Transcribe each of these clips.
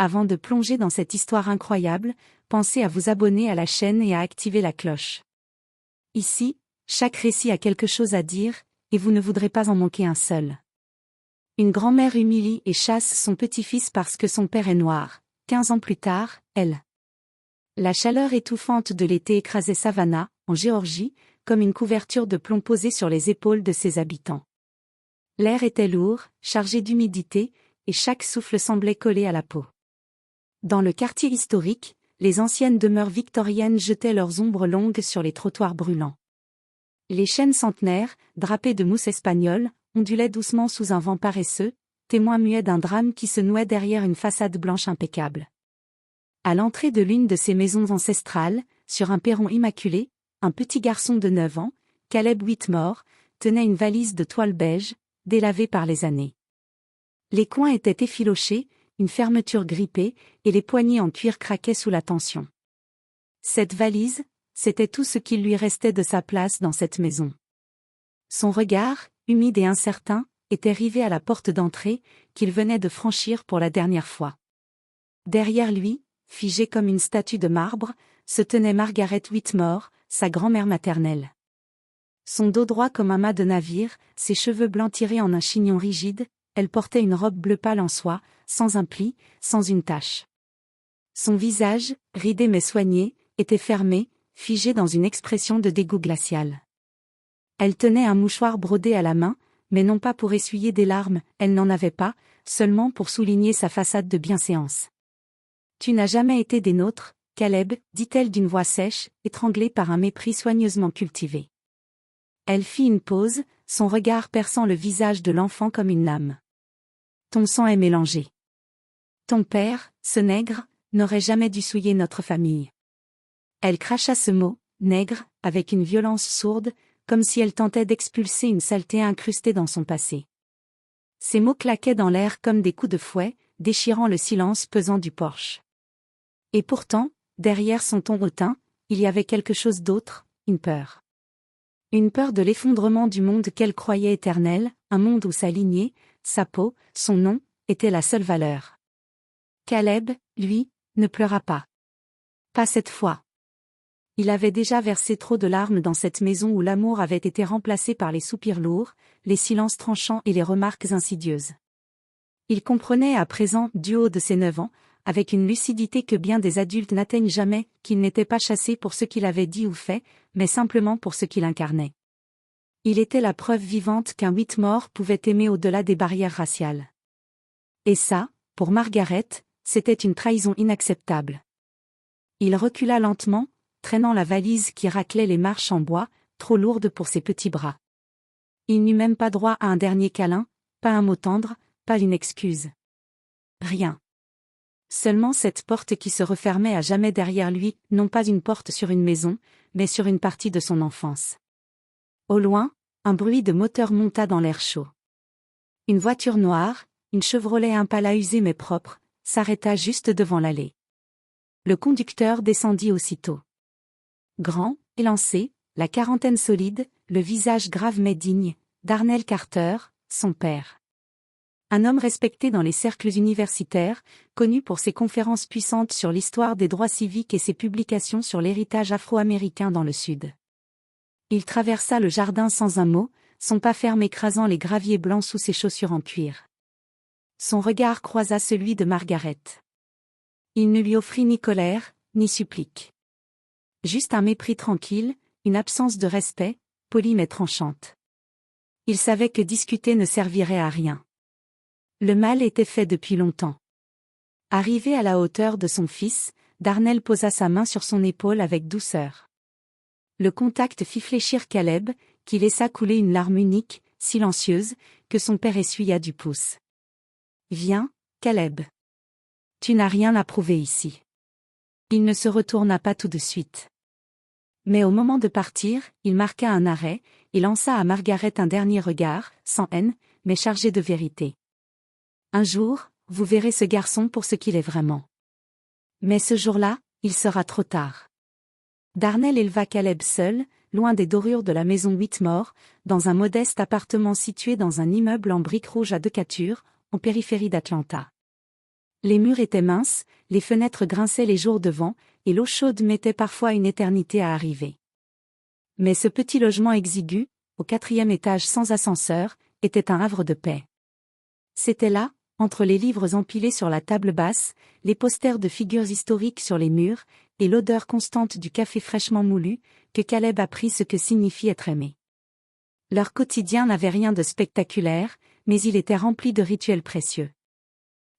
Avant de plonger dans cette histoire incroyable, pensez à vous abonner à la chaîne et à activer la cloche. Ici, chaque récit a quelque chose à dire, et vous ne voudrez pas en manquer un seul. Une grand-mère humilie et chasse son petit-fils parce que son père est noir. 15 ans plus tard, elle. La chaleur étouffante de l'été écrasait Savannah, en Géorgie, comme une couverture de plomb posée sur les épaules de ses habitants. L'air était lourd, chargé d'humidité, et chaque souffle semblait coller à la peau. Dans le quartier historique, les anciennes demeures victoriennes jetaient leurs ombres longues sur les trottoirs brûlants. Les chênes centenaires, drapés de mousse espagnole, ondulaient doucement sous un vent paresseux, témoin muet d'un drame qui se nouait derrière une façade blanche impeccable. À l'entrée de l'une de ces maisons ancestrales, sur un perron immaculé, un petit garçon de 9 ans, Caleb Whitmore, tenait une valise de toile beige, délavée par les années. Les coins étaient effilochés, une fermeture grippée, et les poignées en cuir craquaient sous la tension. Cette valise, c'était tout ce qu'il lui restait de sa place dans cette maison. Son regard, humide et incertain, était rivé à la porte d'entrée, qu'il venait de franchir pour la dernière fois. Derrière lui, figée comme une statue de marbre, se tenait Margaret Whitmore, sa grand-mère maternelle. Son dos droit comme un mât de navire, ses cheveux blancs tirés en un chignon rigide, elle portait une robe bleu pâle en soie, sans un pli, sans une tache. Son visage, ridé mais soigné, était fermé, figé dans une expression de dégoût glacial. Elle tenait un mouchoir brodé à la main, mais non pas pour essuyer des larmes, elle n'en avait pas, seulement pour souligner sa façade de bienséance. « Tu n'as jamais été des nôtres, Caleb, dit-elle d'une voix sèche, étranglée par un mépris soigneusement cultivé. Elle fit une pause, son regard perçant le visage de l'enfant comme une lame. Ton sang est mélangé. Ton père, ce nègre, n'aurait jamais dû souiller notre famille. Elle cracha ce mot, nègre, avec une violence sourde, comme si elle tentait d'expulser une saleté incrustée dans son passé. Ces mots claquaient dans l'air comme des coups de fouet, déchirant le silence pesant du porche. Et pourtant, derrière son ton hautain, il y avait quelque chose d'autre, une peur. Une peur de l'effondrement du monde qu'elle croyait éternel, un monde où sa lignée, sa peau, son nom, étaient la seule valeur. Caleb, lui, ne pleura pas. Pas cette fois. Il avait déjà versé trop de larmes dans cette maison où l'amour avait été remplacé par les soupirs lourds, les silences tranchants et les remarques insidieuses. Il comprenait à présent, du haut de ses 9 ans, avec une lucidité que bien des adultes n'atteignent jamais, qu'il n'était pas chassé pour ce qu'il avait dit ou fait, mais simplement pour ce qu'il incarnait. Il était la preuve vivante qu'un Whitmore pouvait aimer au-delà des barrières raciales. Et ça, pour Margaret, c'était une trahison inacceptable. Il recula lentement, traînant la valise qui raclait les marches en bois, trop lourde pour ses petits bras. Il n'eut même pas droit à un dernier câlin, pas un mot tendre, pas une excuse. Rien. Seulement cette porte qui se refermait à jamais derrière lui, non pas une porte sur une maison, mais sur une partie de son enfance. Au loin, un bruit de moteur monta dans l'air chaud. Une voiture noire, une Chevrolet Impala usée mais propre, s'arrêta juste devant l'allée. Le conducteur descendit aussitôt. Grand, élancé, la quarantaine solide, le visage grave mais digne, Darnell Carter, son père. Un homme respecté dans les cercles universitaires, connu pour ses conférences puissantes sur l'histoire des droits civiques et ses publications sur l'héritage afro-américain dans le Sud. Il traversa le jardin sans un mot, son pas ferme écrasant les graviers blancs sous ses chaussures en cuir. Son regard croisa celui de Margaret. Il ne lui offrit ni colère, ni supplique. Juste un mépris tranquille, une absence de respect, polie mais tranchante. Il savait que discuter ne servirait à rien. Le mal était fait depuis longtemps. Arrivé à la hauteur de son fils, Darnell posa sa main sur son épaule avec douceur. Le contact fit fléchir Caleb, qui laissa couler une larme unique, silencieuse, que son père essuya du pouce. « Viens, Caleb. Tu n'as rien à prouver ici. » Il ne se retourna pas tout de suite. Mais au moment de partir, il marqua un arrêt, et lança à Margaret un dernier regard, sans haine, mais chargé de vérité. Un jour, vous verrez ce garçon pour ce qu'il est vraiment. Mais ce jour-là, il sera trop tard. Darnell éleva Caleb seul, loin des dorures de la maison Whitmore, dans un modeste appartement situé dans un immeuble en briques rouges à 2 catures, en périphérie d'Atlanta. Les murs étaient minces, les fenêtres grinçaient les jours de vent, et l'eau chaude mettait parfois une éternité à arriver. Mais ce petit logement exigu, au 4e étage sans ascenseur, était un havre de paix. C'était là, entre les livres empilés sur la table basse, les posters de figures historiques sur les murs, et l'odeur constante du café fraîchement moulu, que Caleb apprit ce que signifie être aimé. Leur quotidien n'avait rien de spectaculaire, mais il était rempli de rituels précieux.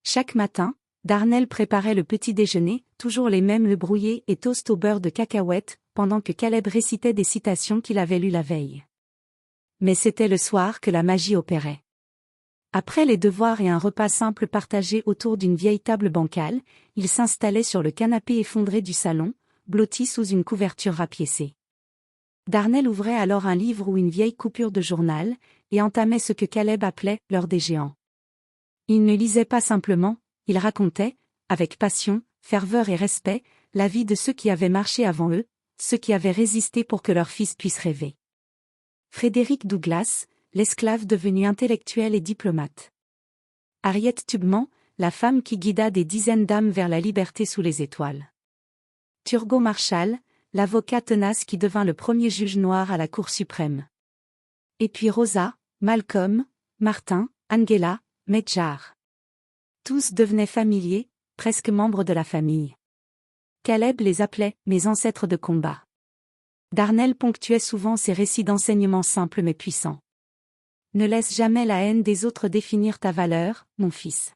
Chaque matin, Darnell préparait le petit déjeuner, toujours les mêmes œufs brouillés et toast au beurre de cacahuète, pendant que Caleb récitait des citations qu'il avait lues la veille. Mais c'était le soir que la magie opérait. Après les devoirs et un repas simple partagé autour d'une vieille table bancale, il s'installait sur le canapé effondré du salon, blotti sous une couverture rapiécée. Darnell ouvrait alors un livre ou une vieille coupure de journal, et entamait ce que Caleb appelait « l'heure des géants ». Il ne lisait pas simplement, il racontait, avec passion, ferveur et respect, la vie de ceux qui avaient marché avant eux, ceux qui avaient résisté pour que leurs fils puissent rêver. Frédéric Douglass, l'esclave devenu intellectuel et diplomate. Harriet Tubman, la femme qui guida des dizaines d'âmes vers la liberté sous les étoiles. Thurgood Marshall, l'avocat tenace qui devint le premier juge noir à la Cour suprême. Et puis Rosa, Malcolm, Martin, Angela, Medjar. Tous devenaient familiers, presque membres de la famille. Caleb les appelait « mes ancêtres de combat ». Darnell ponctuait souvent ses récits d'enseignements simples mais puissants. Ne laisse jamais la haine des autres définir ta valeur, mon fils.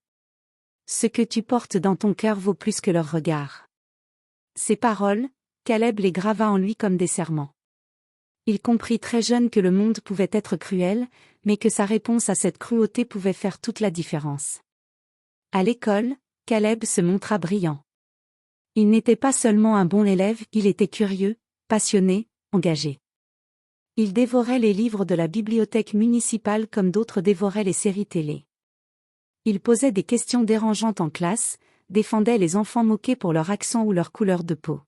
Ce que tu portes dans ton cœur vaut plus que leur regard. Ces paroles, Caleb les grava en lui comme des serments. Il comprit très jeune que le monde pouvait être cruel, mais que sa réponse à cette cruauté pouvait faire toute la différence. À l'école, Caleb se montra brillant. Il n'était pas seulement un bon élève, il était curieux, passionné, engagé. Il dévorait les livres de la bibliothèque municipale comme d'autres dévoraient les séries télé. Il posait des questions dérangeantes en classe, défendait les enfants moqués pour leur accent ou leur couleur de peau.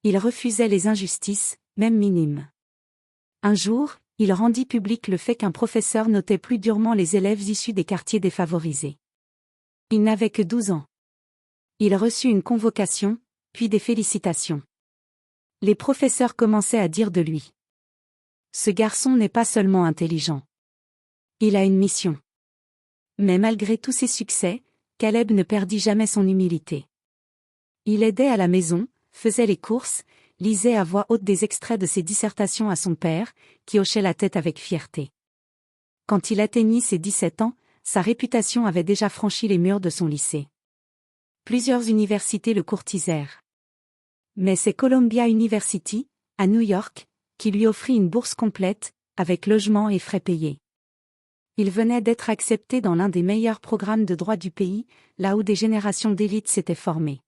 Il refusait les injustices, même minimes. Un jour, il rendit public le fait qu'un professeur notait plus durement les élèves issus des quartiers défavorisés. Il n'avait que 12 ans. Il reçut une convocation, puis des félicitations. Les professeurs commençaient à dire de lui: ce garçon n'est pas seulement intelligent. Il a une mission. Mais malgré tous ses succès, Caleb ne perdit jamais son humilité. Il aidait à la maison, faisait les courses, lisait à voix haute des extraits de ses dissertations à son père, qui hochait la tête avec fierté. Quand il atteignit ses 17 ans, sa réputation avait déjà franchi les murs de son lycée. Plusieurs universités le courtisèrent. Mais c'est Columbia University, à New York, qui lui offrit une bourse complète, avec logement et frais payés. Il venait d'être accepté dans l'un des meilleurs programmes de droit du pays, là où des générations d'élites s'étaient formées.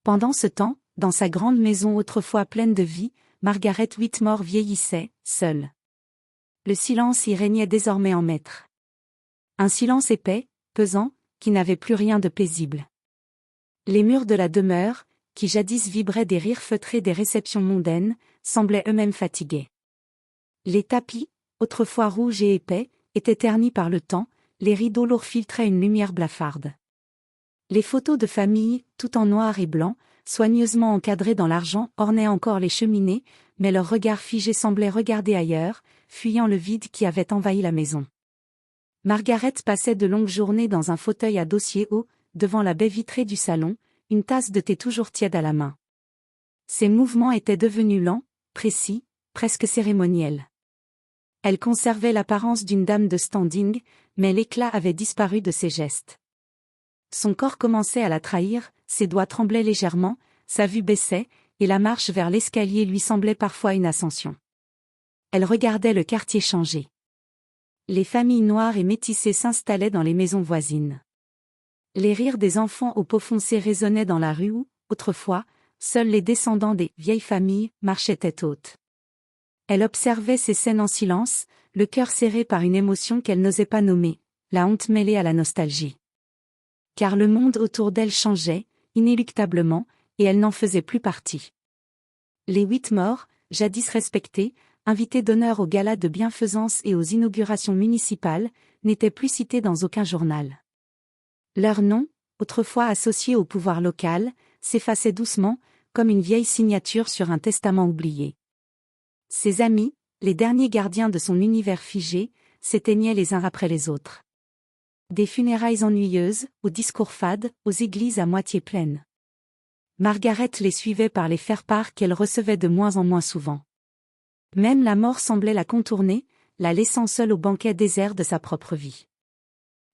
Pendant ce temps, dans sa grande maison autrefois pleine de vie, Margaret Whitmore vieillissait, seule. Le silence y régnait désormais en maître. Un silence épais, pesant, qui n'avait plus rien de paisible. Les murs de la demeure, qui jadis vibraient des rires feutrés des réceptions mondaines, semblaient eux-mêmes fatigués. Les tapis, autrefois rouges et épais, étaient ternis par le temps, les rideaux lourds filtraient une lumière blafarde. Les photos de famille, tout en noir et blanc, soigneusement encadrées dans l'argent, ornaient encore les cheminées, mais leur regard figé semblait regarder ailleurs, fuyant le vide qui avait envahi la maison. Margaret passait de longues journées dans un fauteuil à dossier haut, devant la baie vitrée du salon, une tasse de thé toujours tiède à la main. Ses mouvements étaient devenus lents, précis, presque cérémoniels. Elle conservait l'apparence d'une dame de standing, mais l'éclat avait disparu de ses gestes. Son corps commençait à la trahir, ses doigts tremblaient légèrement, sa vue baissait, et la marche vers l'escalier lui semblait parfois une ascension. Elle regardait le quartier changer. Les familles noires et métissées s'installaient dans les maisons voisines. Les rires des enfants aux peaux foncées résonnaient dans la rue où, autrefois, seuls les descendants des « vieilles familles » marchaient tête haute. Elle observait ces scènes en silence, le cœur serré par une émotion qu'elle n'osait pas nommer, la honte mêlée à la nostalgie. Car le monde autour d'elle changeait, inéluctablement, et elle n'en faisait plus partie. Les Whitmore, jadis respectés, invités d'honneur aux galas de bienfaisance et aux inaugurations municipales, n'étaient plus cités dans aucun journal. Leur nom, autrefois associée au pouvoir local, s'effaçait doucement, comme une vieille signature sur un testament oublié. Ses amis, les derniers gardiens de son univers figé, s'éteignaient les uns après les autres. Des funérailles ennuyeuses, aux discours fades, aux églises à moitié pleines. Margaret les suivait par les faire-part qu'elle recevait de moins en moins souvent. Même la mort semblait la contourner, la laissant seule au banquet désert de sa propre vie.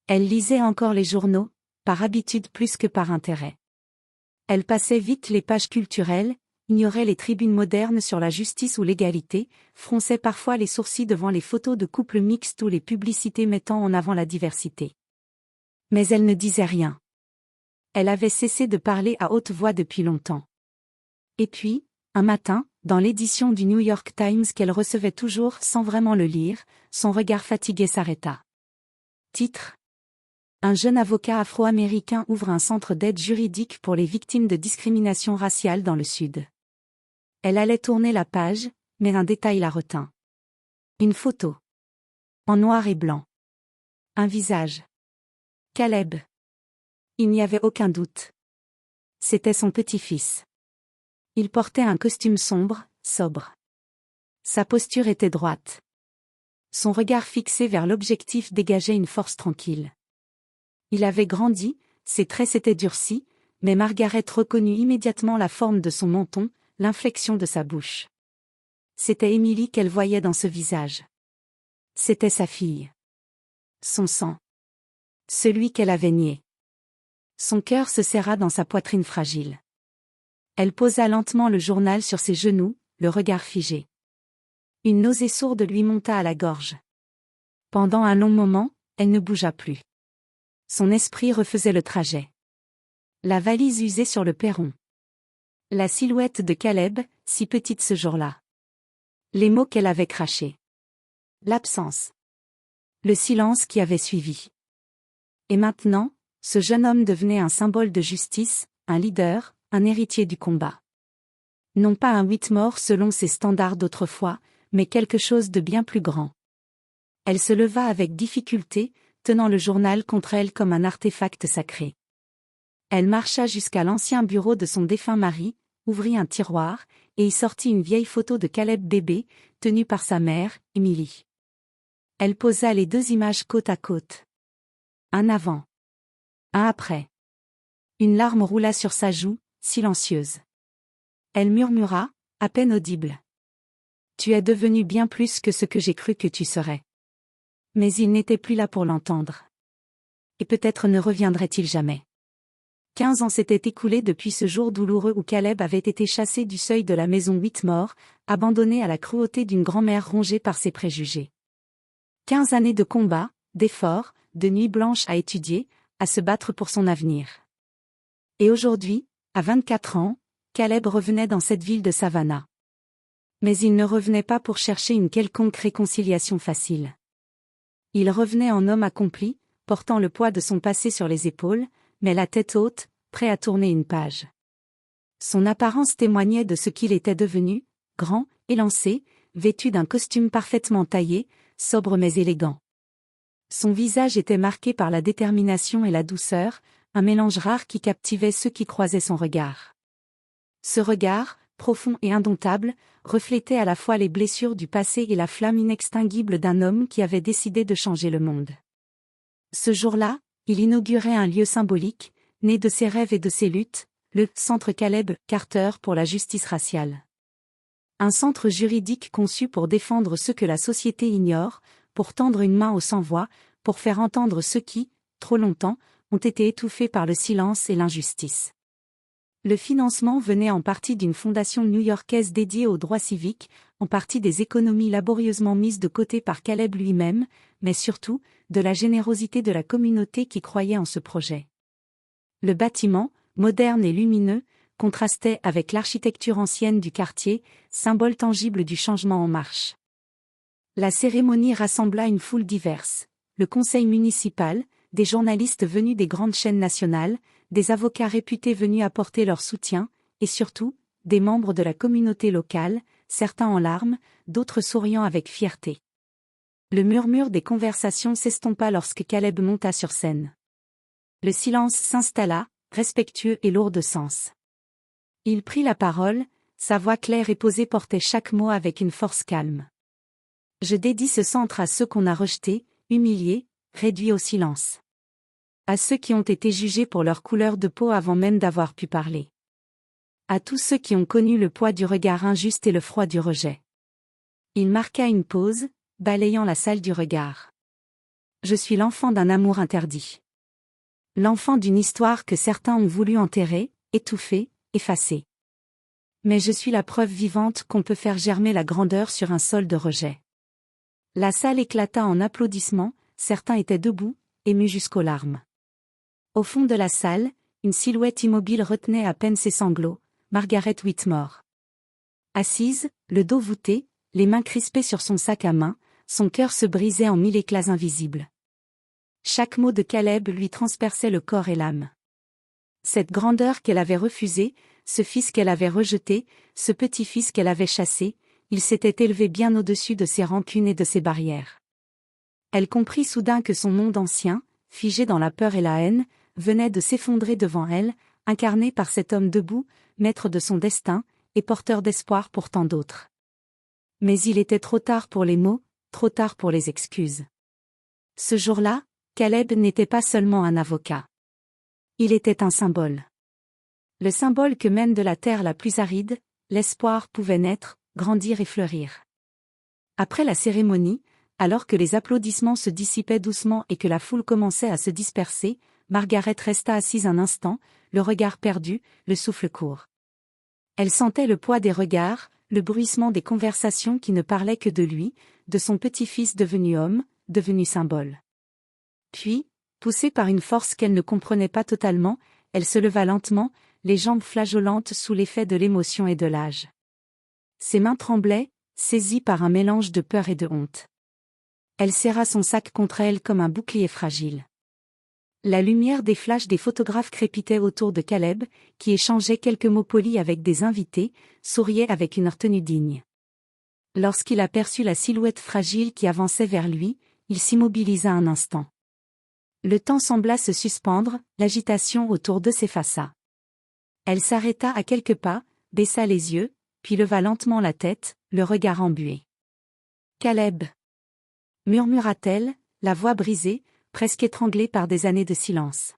Elle lisait encore les journaux, par habitude plus que par intérêt. Elle passait vite les pages culturelles, ignorait les tribunes modernes sur la justice ou l'égalité, fronçait parfois les sourcils devant les photos de couples mixtes ou les publicités mettant en avant la diversité. Mais elle ne disait rien. Elle avait cessé de parler à haute voix depuis longtemps. Et puis, un matin, dans l'édition du New York Times qu'elle recevait toujours sans vraiment le lire, son regard fatigué s'arrêta. Titre : Un jeune avocat afro-américain ouvre un centre d'aide juridique pour les victimes de discrimination raciale dans le Sud. Elle allait tourner la page, mais un détail la retint. Une photo. En noir et blanc. Un visage. Caleb. Il n'y avait aucun doute. C'était son petit-fils. Il portait un costume sombre, sobre. Sa posture était droite. Son regard fixé vers l'objectif dégageait une force tranquille. Il avait grandi, ses traits s'étaient durcis, mais Margaret reconnut immédiatement la forme de son menton, l'inflexion de sa bouche. C'était Emily qu'elle voyait dans ce visage. C'était sa fille. Son sang. Celui qu'elle avait nié. Son cœur se serra dans sa poitrine fragile. Elle posa lentement le journal sur ses genoux, le regard figé. Une nausée sourde lui monta à la gorge. Pendant un long moment, elle ne bougea plus. Son esprit refaisait le trajet. La valise usée sur le perron. La silhouette de Caleb, si petite ce jour-là. Les mots qu'elle avait crachés. L'absence. Le silence qui avait suivi. Et maintenant, ce jeune homme devenait un symbole de justice, un leader, un héritier du combat. Non pas un Whitmore selon ses standards d'autrefois, mais quelque chose de bien plus grand. Elle se leva avec difficulté, tenant le journal contre elle comme un artefact sacré. Elle marcha jusqu'à l'ancien bureau de son défunt mari, ouvrit un tiroir, et y sortit une vieille photo de Caleb bébé, tenue par sa mère, Emily. Elle posa les deux images côte à côte. Un avant. Un après. Une larme roula sur sa joue, silencieuse. Elle murmura, à peine audible. Tu es devenu bien plus que ce que j'ai cru que tu serais. Mais il n'était plus là pour l'entendre. Et peut-être ne reviendrait-il jamais. 15 ans s'étaient écoulés depuis ce jour douloureux où Caleb avait été chassé du seuil de la maison Whitmore, abandonné à la cruauté d'une grand-mère rongée par ses préjugés. 15 années de combats, d'efforts, de nuits blanches à étudier, à se battre pour son avenir. Et aujourd'hui, à 24 ans, Caleb revenait dans cette ville de Savannah. Mais il ne revenait pas pour chercher une quelconque réconciliation facile. Il revenait en homme accompli, portant le poids de son passé sur les épaules, mais la tête haute, prêt à tourner une page. Son apparence témoignait de ce qu'il était devenu, grand, élancé, vêtu d'un costume parfaitement taillé, sobre mais élégant. Son visage était marqué par la détermination et la douceur, un mélange rare qui captivait ceux qui croisaient son regard. Ce regard, profond et indomptable, reflétait à la fois les blessures du passé et la flamme inextinguible d'un homme qui avait décidé de changer le monde. Ce jour-là, il inaugurait un lieu symbolique, né de ses rêves et de ses luttes, le Centre Caleb Carter pour la justice raciale. Un centre juridique conçu pour défendre ceux que la société ignore, pour tendre une main aux sans-voix, pour faire entendre ceux qui, trop longtemps, ont été étouffés par le silence et l'injustice. Le financement venait en partie d'une fondation new-yorkaise dédiée aux droits civiques, en partie des économies laborieusement mises de côté par Caleb lui-même, mais surtout, de la générosité de la communauté qui croyait en ce projet. Le bâtiment, moderne et lumineux, contrastait avec l'architecture ancienne du quartier, symbole tangible du changement en marche. La cérémonie rassembla une foule diverse, le conseil municipal, des journalistes venus des grandes chaînes nationales, des avocats réputés venus apporter leur soutien, et surtout, des membres de la communauté locale, certains en larmes, d'autres souriant avec fierté. Le murmure des conversations s'estompa lorsque Caleb monta sur scène. Le silence s'installa, respectueux et lourd de sens. Il prit la parole, sa voix claire et posée portait chaque mot avec une force calme. Je dédie ce centre à ceux qu'on a rejetés, humiliés, réduits au silence. À ceux qui ont été jugés pour leur couleur de peau avant même d'avoir pu parler. À tous ceux qui ont connu le poids du regard injuste et le froid du rejet. Il marqua une pause, balayant la salle du regard. Je suis l'enfant d'un amour interdit. L'enfant d'une histoire que certains ont voulu enterrer, étouffer, effacer. Mais je suis la preuve vivante qu'on peut faire germer la grandeur sur un sol de rejet. La salle éclata en applaudissements, certains étaient debout, émus jusqu'aux larmes. Au fond de la salle, une silhouette immobile retenait à peine ses sanglots, Margaret Whitmore. Assise, le dos voûté, les mains crispées sur son sac à main, son cœur se brisait en mille éclats invisibles. Chaque mot de Caleb lui transperçait le corps et l'âme. Cette grandeur qu'elle avait refusée, ce fils qu'elle avait rejeté, ce petit-fils qu'elle avait chassé, il s'était élevé bien au-dessus de ses rancunes et de ses barrières. Elle comprit soudain que son monde ancien, figé dans la peur et la haine, venait de s'effondrer devant elle, incarné par cet homme debout, maître de son destin, et porteur d'espoir pour tant d'autres. Mais il était trop tard pour les mots, trop tard pour les excuses. Ce jour-là, Caleb n'était pas seulement un avocat. Il était un symbole. Le symbole que même de la terre la plus aride, l'espoir pouvait naître, grandir et fleurir. Après la cérémonie, alors que les applaudissements se dissipaient doucement et que la foule commençait à se disperser, Margaret resta assise un instant, le regard perdu, le souffle court. Elle sentait le poids des regards, le bruissement des conversations qui ne parlaient que de lui, de son petit-fils devenu homme, devenu symbole. Puis, poussée par une force qu'elle ne comprenait pas totalement, elle se leva lentement, les jambes flageolantes sous l'effet de l'émotion et de l'âge. Ses mains tremblaient, saisies par un mélange de peur et de honte. Elle serra son sac contre elle comme un bouclier fragile. La lumière des flashs des photographes crépitait autour de Caleb, qui échangeait quelques mots polis avec des invités, souriait avec une retenue digne. Lorsqu'il aperçut la silhouette fragile qui avançait vers lui, il s'immobilisa un instant. Le temps sembla se suspendre, l'agitation autour d'eux s'effaça. Elle s'arrêta à quelques pas, baissa les yeux, puis leva lentement la tête, le regard embué. « Caleb !» murmura-t-elle, la voix brisée, presque étranglée par des années de silence.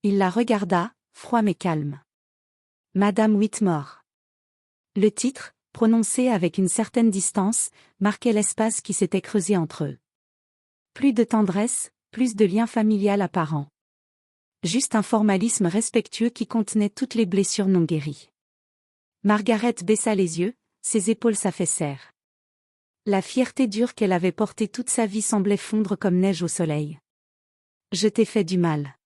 Il la regarda, froid mais calme. « Madame Whitmore !» Le titre, prononcé avec une certaine distance, marquait l'espace qui s'était creusé entre eux. Plus de tendresse, plus de lien familial apparent. Juste un formalisme respectueux qui contenait toutes les blessures non guéries. Margaret baissa les yeux, ses épaules s'affaissèrent. La fierté dure qu'elle avait portée toute sa vie semblait fondre comme neige au soleil. « Je t'ai fait du mal. »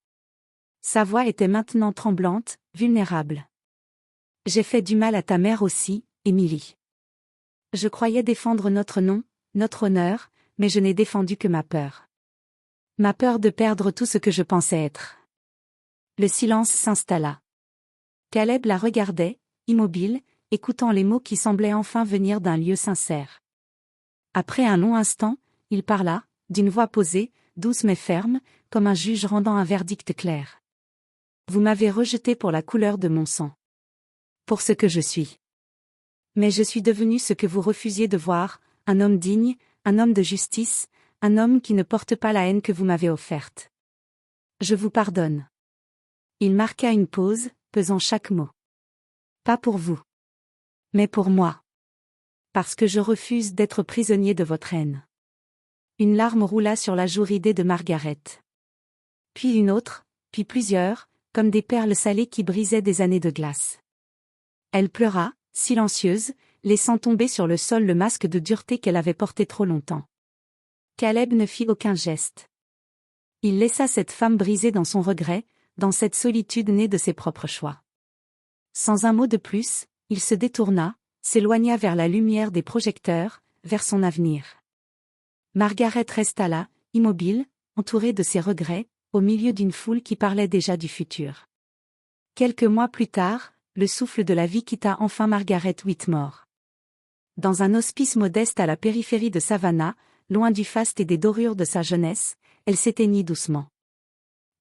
Sa voix était maintenant tremblante, vulnérable. « J'ai fait du mal à ta mère aussi, Émilie. Je croyais défendre notre nom, notre honneur, mais je n'ai défendu que ma peur. Ma peur de perdre tout ce que je pensais être. » Le silence s'installa. Caleb la regardait, immobile, écoutant les mots qui semblaient enfin venir d'un lieu sincère. Après un long instant, il parla, d'une voix posée, douce mais ferme, comme un juge rendant un verdict clair. « Vous m'avez rejeté pour la couleur de mon sang. Pour ce que je suis. Mais je suis devenu ce que vous refusiez de voir, un homme digne, un homme de justice, un homme qui ne porte pas la haine que vous m'avez offerte. Je vous pardonne. » Il marqua une pause, pesant chaque mot. « Pas pour vous. Mais pour moi. Parce que je refuse d'être prisonnier de votre haine. » Une larme roula sur la joue ridée de Margaret. Puis une autre, puis plusieurs, comme des perles salées qui brisaient des années de glace. Elle pleura, silencieuse, laissant tomber sur le sol le masque de dureté qu'elle avait porté trop longtemps. Caleb ne fit aucun geste. Il laissa cette femme brisée dans son regret, dans cette solitude née de ses propres choix. Sans un mot de plus, il se détourna, s'éloigna vers la lumière des projecteurs, vers son avenir. Margaret resta là, immobile, entourée de ses regrets, au milieu d'une foule qui parlait déjà du futur. Quelques mois plus tard, le souffle de la vie quitta enfin Margaret Whitmore. Dans un hospice modeste à la périphérie de Savannah, loin du faste et des dorures de sa jeunesse, elle s'éteignit doucement.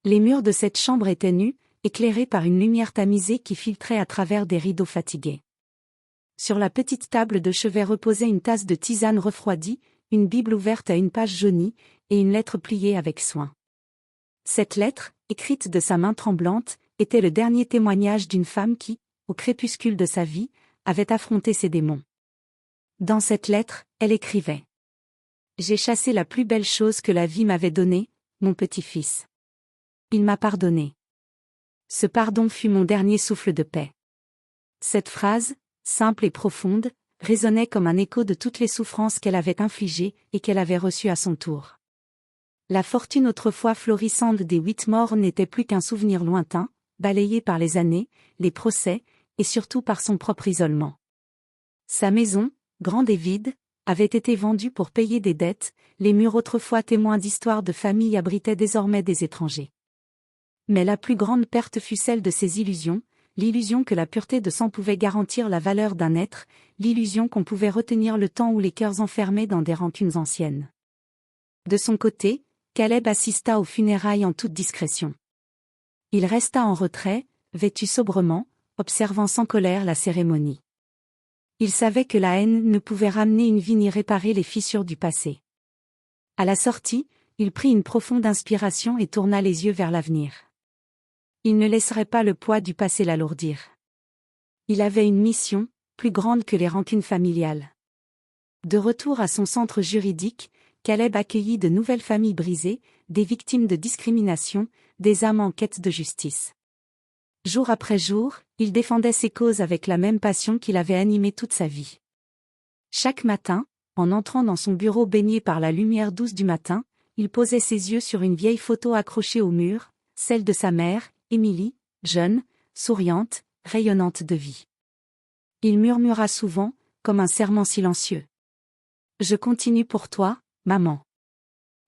Les murs de cette chambre étaient nus, éclairés par une lumière tamisée qui filtrait à travers des rideaux fatigués. Sur la petite table de chevet reposait une tasse de tisane refroidie, une Bible ouverte à une page jaunie, et une lettre pliée avec soin. Cette lettre, écrite de sa main tremblante, était le dernier témoignage d'une femme qui, au crépuscule de sa vie, avait affronté ses démons. Dans cette lettre, elle écrivait : « J'ai chassé la plus belle chose que la vie m'avait donnée, mon petit-fils. Il m'a pardonné. Ce pardon fut mon dernier souffle de paix. » Cette phrase, simple et profonde, résonnait comme un écho de toutes les souffrances qu'elle avait infligées et qu'elle avait reçues à son tour. La fortune autrefois florissante des Whitmore n'était plus qu'un souvenir lointain, balayé par les années, les procès, et surtout par son propre isolement. Sa maison, grande et vide, avait été vendue pour payer des dettes, les murs autrefois témoins d'histoires de famille abritaient désormais des étrangers. Mais la plus grande perte fut celle de ses illusions, l'illusion que la pureté de sang pouvait garantir la valeur d'un être, l'illusion qu'on pouvait retenir le temps où les cœurs enfermés dans des rancunes anciennes. De son côté, Caleb assista aux funérailles en toute discrétion. Il resta en retrait, vêtu sobrement, observant sans colère la cérémonie. Il savait que la haine ne pouvait ramener une vie ni réparer les fissures du passé. À la sortie, il prit une profonde inspiration et tourna les yeux vers l'avenir. Il ne laisserait pas le poids du passé l'alourdir. Il avait une mission, plus grande que les rancunes familiales. De retour à son centre juridique, Caleb accueillit de nouvelles familles brisées, des victimes de discrimination, des âmes en quête de justice. Jour après jour, il défendait ses causes avec la même passion qui l'avait animé toute sa vie. Chaque matin, en entrant dans son bureau baigné par la lumière douce du matin, il posait ses yeux sur une vieille photo accrochée au mur, celle de sa mère, Émilie, jeune, souriante, rayonnante de vie. Il murmura souvent, comme un serment silencieux : « Je continue pour toi, maman. »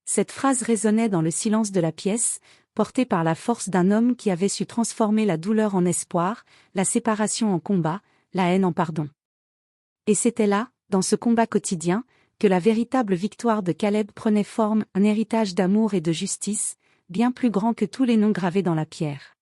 Cette phrase résonnait dans le silence de la pièce, portée par la force d'un homme qui avait su transformer la douleur en espoir, la séparation en combat, la haine en pardon. Et c'était là, dans ce combat quotidien, que la véritable victoire de Caleb prenait forme, un héritage d'amour et de justice, bien plus grand que tous les noms gravés dans la pierre.